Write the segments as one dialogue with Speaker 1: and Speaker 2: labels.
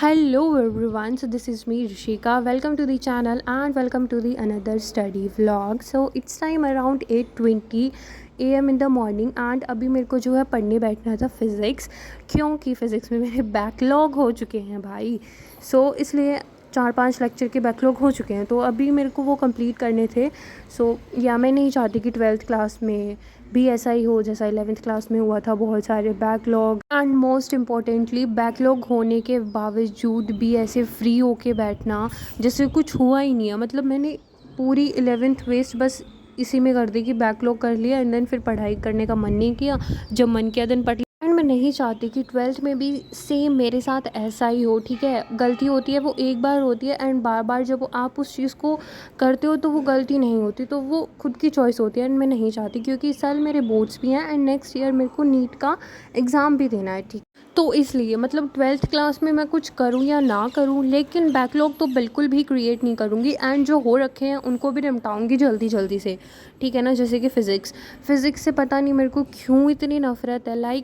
Speaker 1: Hello everyone, so this is me Rishika. Welcome to the channel and welcome to the another study vlog. So it's time around 8:20 AM in the morning and अभी मेरे को जो है पढ़ने बैठना था physics, क्योंकि physics में मेरे बैकलॉग हो चुके हैं भाई. इसलिए 4-5 लेक्चर के बैकलॉग हो चुके हैं, तो अभी मेरे को वो कंप्लीट करने थे. या मैं नहीं चाहती कि 12th क्लास में भी ऐसा ही हो जैसा 11th क्लास में हुआ था, बहुत सारे backlog. And most importantly backlog होने के बावजूद भी ऐसे फ्री होके बैठना जैसे कुछ हुआ ही नहीं है. मतलब मैंने पूरी 11th वेस्ट बस इसी में कर दी कि बैकलॉग कर लिया एंड देन फिर पढ़ाई करने का मन नहीं किया. जब मन किया देन पढ़ लिया. एंड मैं नहीं चाहती कि 12th में भी सेम मेरे साथ ऐसा ही हो. ठीक है, गलती होती है वो एक बार होती है एंड बार बार जब आप उस चीज़ को करते हो तो वो गलती नहीं होती, तो वो खुद की चॉइस होती है. एंड मैं नहीं चाहती क्योंकि इस साल मेरे बोर्ड्स भी हैं एंड नेक्स्ट ईयर मेरे को नीट का एग्ज़ाम भी देना है. ठीक, तो इसलिए मतलब 12th क्लास में मैं कुछ करूँ या ना करूँ, लेकिन बैकलॉग तो बिल्कुल भी क्रिएट नहीं करूँगी. एंड जो हो रखे हैं उनको भी निपटाऊँगी जल्दी जल्दी से. ठीक है ना, जैसे कि फ़िज़िक्स से पता नहीं मेरे को क्यों इतनी नफ़रत है.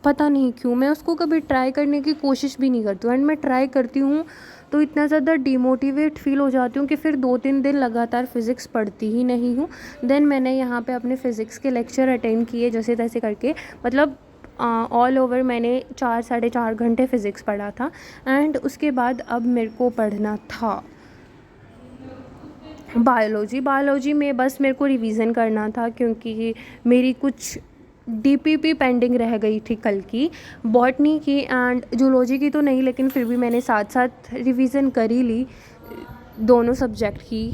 Speaker 1: पता नहीं क्यों मैं उसको कभी ट्राई करने की कोशिश भी नहीं करती हूँ. एंड मैं ट्राई करती हूँ तो इतना ज़्यादा डिमोटिवेट फ़ील हो जाती हूँ कि फिर 2-3 दिन लगातार फ़िज़िक्स पढ़ती ही नहीं हूँ. देन मैंने यहाँ पे अपने फ़िज़िक्स के लेक्चर अटेंड किए जैसे तैसे करके. मतलब ऑल ओवर मैंने 4-4.5 घंटे फ़िज़िक्स पढ़ा था. एंड उसके बाद अब मेरे को पढ़ना था बायोलॉजी में. बस मेरे को रिवीज़न करना था क्योंकि मेरी कुछ डीपीपी पेंडिंग रह गई थी कल की. बॉटनी की एंड जूलॉजी की तो नहीं, लेकिन फिर भी मैंने साथ साथ रिवीज़न कर ही ली दोनों सब्जेक्ट की.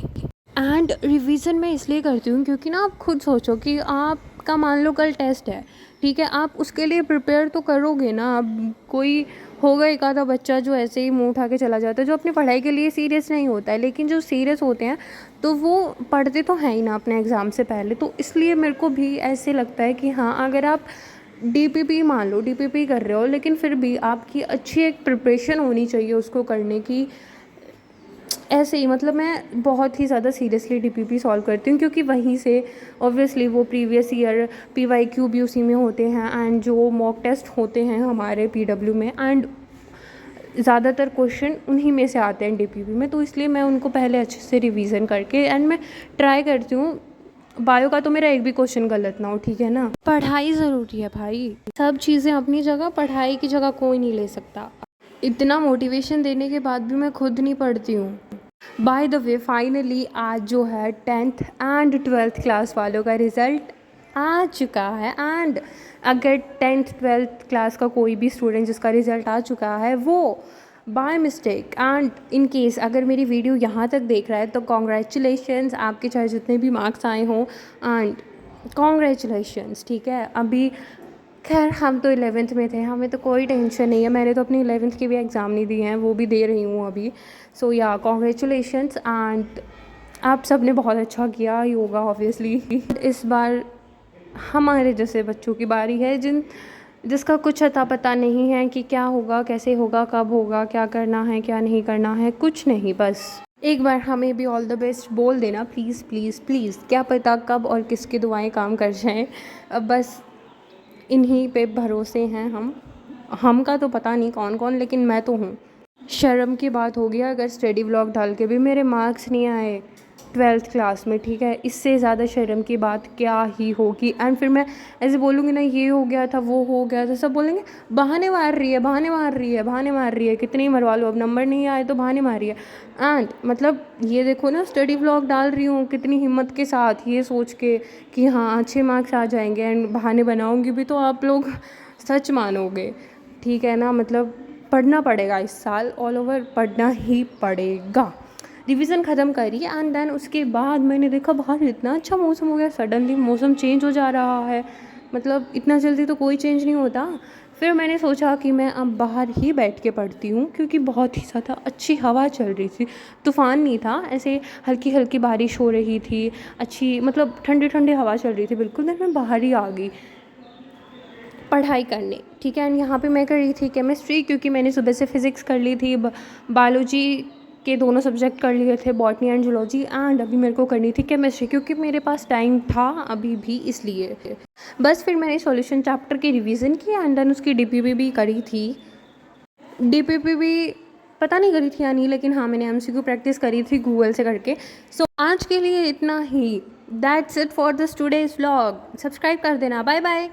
Speaker 1: एंड रिवीज़न मैं इसलिए करती हूँ क्योंकि ना आप खुद सोचो कि आपका मान लो कल टेस्ट है. ठीक है, आप उसके लिए प्रिपेयर तो करोगे ना. अब कोई होगा एक आधा बच्चा जो ऐसे ही मुंह उठा के चला जाता है, जो अपनी पढ़ाई के लिए सीरियस नहीं होता है, लेकिन जो सीरियस होते हैं तो वो पढ़ते तो हैं ही ना अपने एग्ज़ाम से पहले. तो इसलिए मेरे को भी ऐसे लगता है कि हाँ, अगर आप डीपीपी कर रहे हो लेकिन फिर भी आपकी अच्छी एक प्रिपरेशन होनी चाहिए उसको करने की. ऐसे ही मतलब मैं बहुत ही ज़्यादा सीरियसली डीपीपी सॉल्व करती हूँ क्योंकि वहीं से ऑब्वियसली वो प्रीवियस ईयर पीवाईक्यू भी उसी में होते हैं एंड जो मॉक टेस्ट होते हैं हमारे पीडब्ल्यू में, एंड ज़्यादातर क्वेश्चन उन्हीं में से आते हैं डीपीपी में. तो इसलिए मैं उनको पहले अच्छे से रिवीजन करके एंड मैं ट्राई करती हूँ बायो का तो मेरा एक भी क्वेश्चन गलत ना हो. ठीक है ना, पढ़ाई ज़रूरी है भाई. सब चीज़ें अपनी जगह, पढ़ाई की जगह कोई नहीं ले सकता. इतना मोटिवेशन देने के बाद भी मैं खुद नहीं पढ़ती हूँ. बाय द वे फाइनली आज जो है 10th एंड 12th क्लास वालों का रिज़ल्ट आ चुका है. एंड अगर 10th 12th क्लास का कोई भी स्टूडेंट जिसका रिज़ल्ट आ चुका है वो by mistake and in case अगर मेरी वीडियो यहाँ तक देख रहा है तो कॉन्ग्रेचुलेशंस. आपके चाहे जितने भी मार्क्स आए हों एंड कॉन्ग्रेचुलेशंस. ठीक है, अभी खैर हम तो 11th में थे, हमें तो कोई टेंशन नहीं है. मैंने तो अपनी 11th के भी एग्ज़ाम नहीं दिए हैं, वो भी दे रही हूँ अभी. या कॉन्ग्रेचुलेशंस. एंड आप सब ने बहुत अच्छा किया योगा ऑब्वियसली. इस बार हमारे जैसे बच्चों की बारी है जिसका कुछ अता पता नहीं है कि क्या होगा, कैसे होगा, कब होगा, क्या करना है, क्या नहीं करना है, कुछ नहीं. बस एक बार हमें भी ऑल द बेस्ट बोल देना प्लीज़ प्लीज़ प्लीज़. क्या पता कब और किसकी दुआएं काम कर जाएं. अब बस इन्हीं पे भरोसे हैं हम का तो पता नहीं कौन कौन, लेकिन मैं तो हूँ. शर्म की बात होगी अगर स्टडी व्लॉग डाल के भी मेरे मार्क्स नहीं आए 12th क्लास में. ठीक है, इससे ज़्यादा शर्म की बात क्या ही होगी. एंड फिर मैं ऐसे बोलूँगी ना ये हो गया था, वो हो गया था, सब बोलेंगे बहाने मार रही है, बहाने मार रही है, बहाने मार रही है. कितनी मरवा लो, अब नंबर नहीं आए तो बहाने मार रही है. एंड मतलब ये देखो ना, स्टडी व्लॉग डाल रही हूँ कितनी हिम्मत के साथ, ये सोच के कि हाँ अच्छे मार्क्स आ जाएंगे. एंड बहाने बनाऊँगी भी तो आप लोग सच मानोगे. ठीक है ना, मतलब पढ़ना पड़ेगा इस साल, ऑल ओवर पढ़ना ही पड़ेगा. रिवीजन ख़त्म करी एंड देन उसके बाद मैंने देखा बाहर इतना अच्छा मौसम हो गया. सडनली मौसम चेंज हो जा रहा है. मतलब इतना जल्दी तो कोई चेंज नहीं होता. फिर मैंने सोचा कि मैं अब बाहर ही बैठ के पढ़ती हूँ क्योंकि बहुत ही ज़्यादा अच्छी हवा चल रही थी. तूफ़ान नहीं था, ऐसे हल्की हल्की बारिश हो रही थी, अच्छी मतलब ठंडी ठंडी हवा चल रही थी बिल्कुल. देन मैं बाहर ही आ गई पढ़ाई करने. ठीक है, एंड यहाँ पे मैं कर रही थी केमिस्ट्री क्योंकि मैंने सुबह से फ़िज़िक्स कर ली थी, बायोलॉजी के दोनों सब्जेक्ट कर लिए थे, बॉटनी एंड जूलॉजी. एंड अभी मेरे को करनी थी केमिस्ट्री क्योंकि मेरे पास टाइम था अभी भी, इसलिए बस फिर मैंने सॉल्यूशन चैप्टर की रिवीजन की एंड देन उसकी डीपीपी भी करी थी. डीपीपी भी पता नहीं करी थी या नहीं, लेकिन हाँ मैंने एमसीक्यू प्रैक्टिस करी थी गूगल से करके। सो आज के लिए इतना ही। That's it for this today's vlog. Subscribe कर देना। Bye bye.